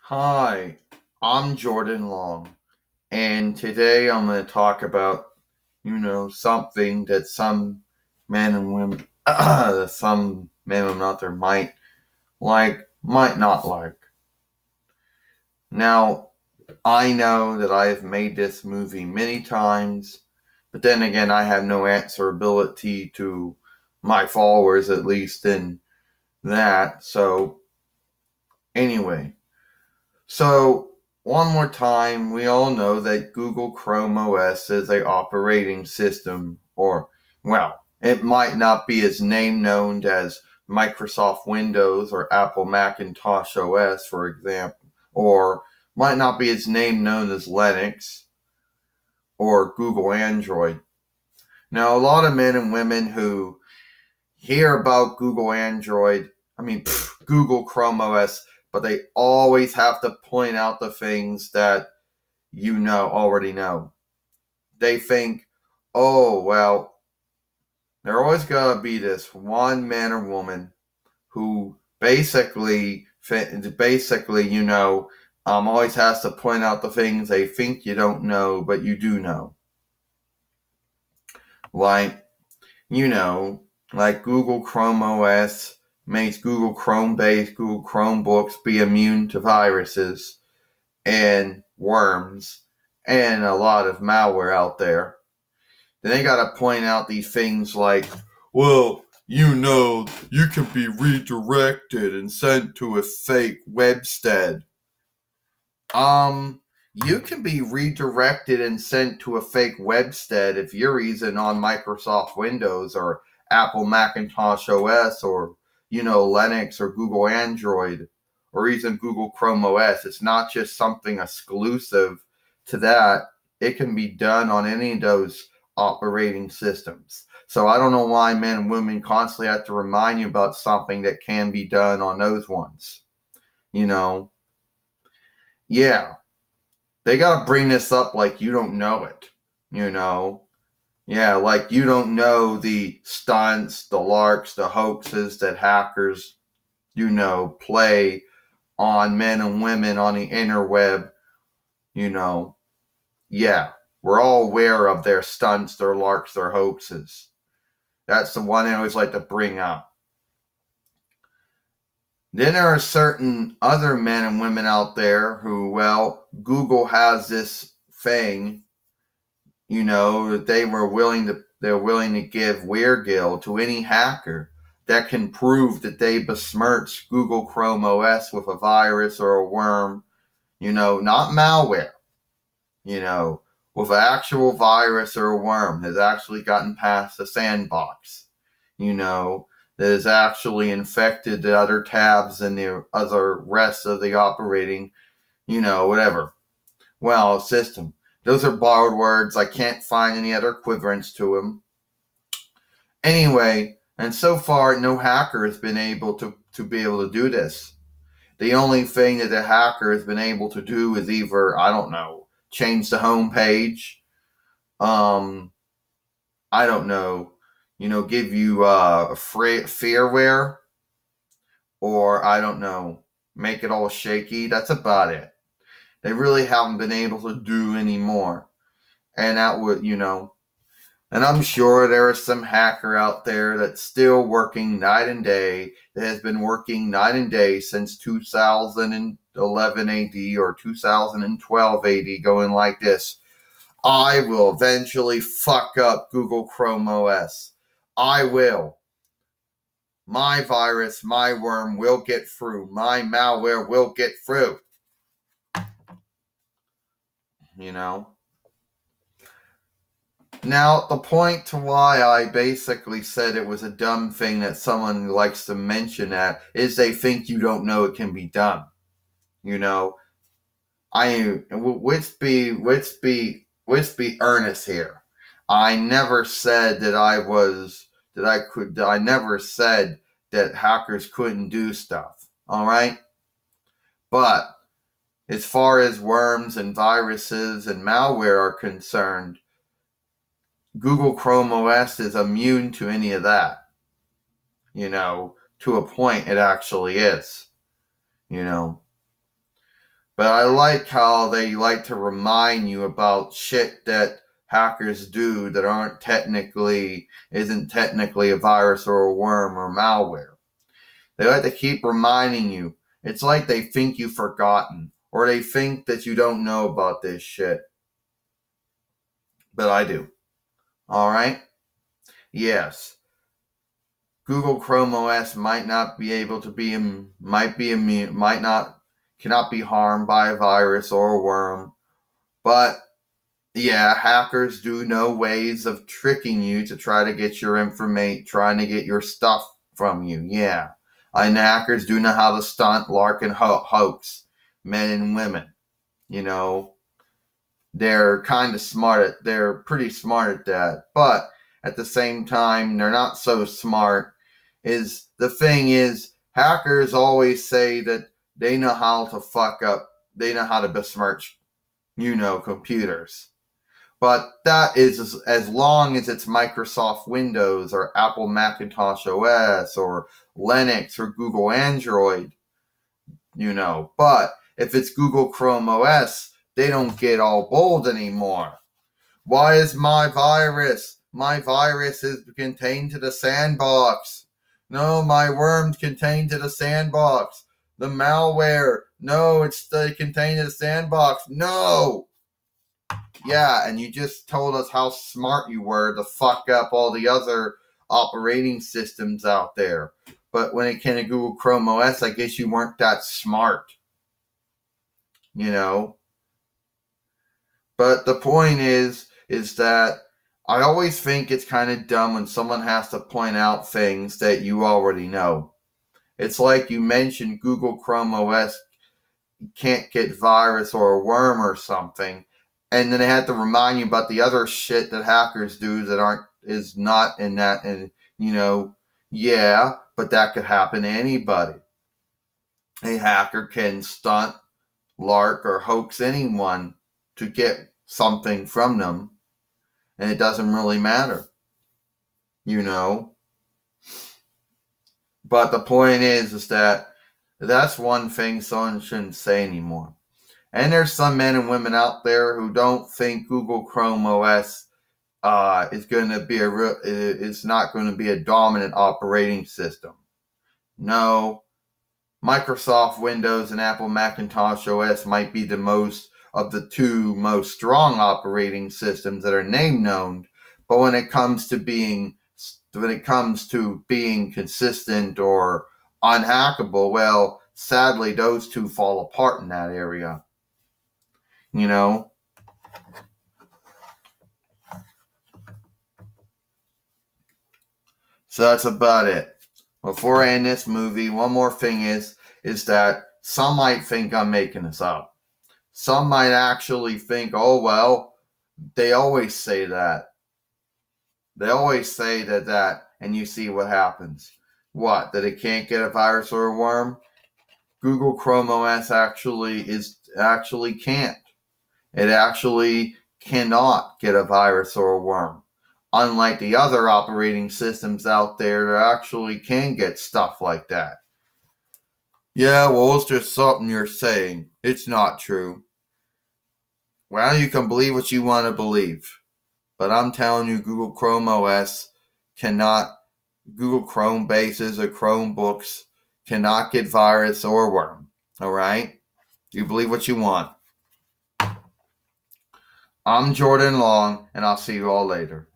Hi, I'm Jordan Long, and today I'm going to talk about, something that some men and women, some men and women out there might like, might not like. Now, I know that I have made this movie many times, but then again, I have no answerability to my followers, at least in that. So, anyway. So, one more time, we all know that Google Chrome OS is a operating system, or, well, it might not be as name known as Microsoft Windows or Apple Macintosh OS, for example, or might not be as name known as Linux or Google Android. Now, a lot of men and women who hear about Google Chrome OS, but they always have to point out the things that already know. They think, oh, well, there always gotta be this one man or woman who always has to point out the things they think you don't know, but you do know. Like, like Google Chrome OS makes Google Chrome-based Google Chromebooks be immune to viruses and worms and a lot of malware out there. Then they gotta point out these things like, well, you can be redirected and sent to a fake webstead. You can be redirected and sent to a fake webstead if you're using on Microsoft Windows or Apple Macintosh OS or, Linux or Google Android or even Google Chrome OS. It's not just something exclusive to that. It can be done on any of those operating systems. So I don't know why men and women constantly have to remind you about something that can be done on those ones. Yeah. They gotta bring this up like you don't know it. Yeah, like you don't know the stunts, the larks, the hoaxes that hackers, play on men and women on the interweb. Yeah, we're all aware of their stunts, their larks, their hoaxes. That's the one I always like to bring up. Then there are certain other men and women out there who, well, Google has this thing, that they're willing to give Weirgill to any hacker that can prove that they besmirched Google Chrome OS with a virus or a worm, not malware, with an actual virus or a worm has actually gotten past the sandbox, that has actually infected the other tabs and the other rest of the operating, whatever. Well, system. Those are borrowed words. I can't find any other equivalents to them. Anyway, and so far, no hacker has been able to be able to do this. The only thing that a hacker has been able to do is either, I don't know, change the home page. I don't know, give you fearware, or I don't know, make it all shaky. That's about it. They really haven't been able to do any more. And that would, and I'm sure there is some hacker out there that's still working night and day, that has been working night and day since 2011 AD or 2012 AD, going like this. I will eventually fuck up Google Chrome OS. I will. My virus, my worm will get through. My malware will get through. Now, the point to why I basically said it was a dumb thing that someone likes to mention that is they think you don't know it can be done. Let's be earnest here. I never said I never said that hackers couldn't do stuff. All right? But as far as worms and viruses and malware are concerned, Google Chrome OS is immune to any of that. To a point it actually is. But I like how they like to remind you about shit that hackers do that isn't technically a virus or a worm or malware. They like to keep reminding you. It's like they think you've forgotten, or they think that you don't know about this shit. But I do. Alright? Yes. Google Chrome OS might not be able to be, cannot be harmed by a virus or a worm. But, yeah, hackers do know ways of tricking you to try to get your information, trying to get your stuff from you. Yeah. And hackers do know how to stunt, lark, and hoax men and women. You know, they're pretty smart at that. But at the same time, they're not so smart. The thing is, hackers always say that they know how to fuck up, they know how to besmirch, computers. But that is as long as it's Microsoft Windows or Apple Macintosh OS or Linux or Google Android, But if it's Google Chrome OS, they don't get all bold anymore. Why is my virus? My virus is contained to the sandbox. No, my worm's contained to the sandbox. The malware. No, it's contained to the sandbox. No! Yeah, and you just told us how smart you were to fuck up all the other operating systems out there. But when it came to Google Chrome OS, I guess you weren't that smart. But the point is that I always think it's kind of dumb when someone has to point out things that you already know. It's like you mentioned Google Chrome OS can't get virus or a worm or something, and then they have to remind you about the other shit that hackers do that is not in that, and yeah, but that could happen to anybody. A hacker can stunt, lark, or hoax anyone to get something from them, and it doesn't really matter, But the point is that that's one thing someone shouldn't say anymore. And there's some men and women out there who don't think Google Chrome OS is not going to be a dominant operating system. No, Microsoft Windows and Apple Macintosh OS might be the most of the two most strong operating systems that are name known, but when it comes to being consistent or unhackable, well, sadly, those two fall apart in that area. So that's about it. Before I end this movie, one more thing is that some might think I'm making this up. Some might actually think, oh, well, they always say that. They always say that, and you see what happens. What? That it can't get a virus or a worm? Google Chrome OS actually can't. It actually cannot get a virus or a worm. Unlike the other operating systems out there that actually can get stuff like that. Yeah, well, it's just something you're saying. It's not true. Well, you can believe what you want to believe. But I'm telling you, Google Chrome OS Google Chrome bases or Chromebooks cannot get virus or worm. Alright? You believe what you want. I'm Jordan Long, and I'll see you all later.